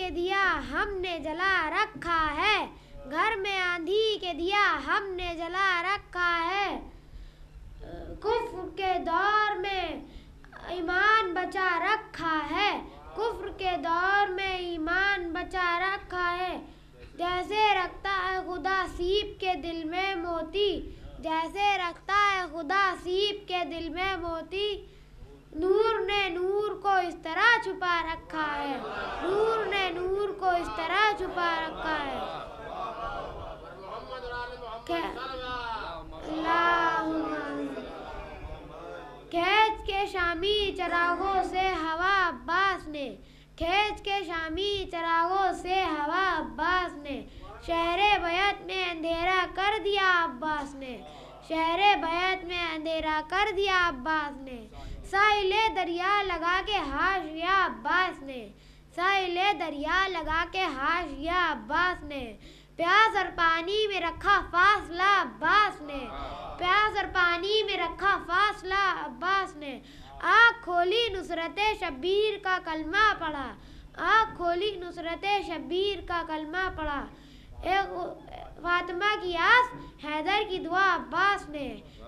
کے دیا ہم نے جلا رکھا ہے، گھر میں آندھی کے دیا ہم نے جلا رکھا ہے، کفر کے دور میں ایمان بچا رکھا ہے، کفر کے دور میں ایمان بچا رکھا ہے، جیسے رکھتا ہے خدا سیپ کے دل میں موتی، جیسے رکھتا ہے خدا سیپ کے دل میں موتی، نور نے نور کو اس طرح چھپا رکھا ہے، نور نے نور کو اس طرح چھپا رکھا ہے، کھینچ کے شامی چراغوں سے ہوا عباس نے، کھینچ کے شامی چراغوں سے ہوا عباس نے، شہر بیت میں اندھیرا کر دیا عباس نے، شہر بیت میں اندھیرا کر دیا عباس نے، ساحل دریا لگا کے حاشیہ عباس نے، ساحل دریا لگا کے حاشیہ عباس نے، پیاس اور پانی میں رکھا فاصلہ عباس نے، پیاس اور پانی میں رکھا فاصلہ عباس نے، آنکھ کھولی نصرت شبیر کا کلمہ پڑھا، آنکھ کھولی نصرت شبیر کا کلمہ پڑھا، فاطمہ کی آس حیدر کی دعا عباس نے،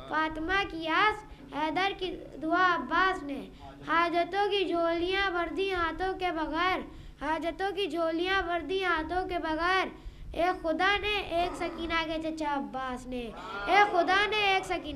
فاطمہ کی آس حیدر کی دعا عباس نے، حاجتوں کی جھولیاں بھر دی ہاتھوں کے بغیر، حاجتوں کی جھولیاں بھر دی ہاتھوں کے بغیر، ایک خدا نے ایک سکینہ کے چچا عباس نے، ایک خدا نے ایک سکینہ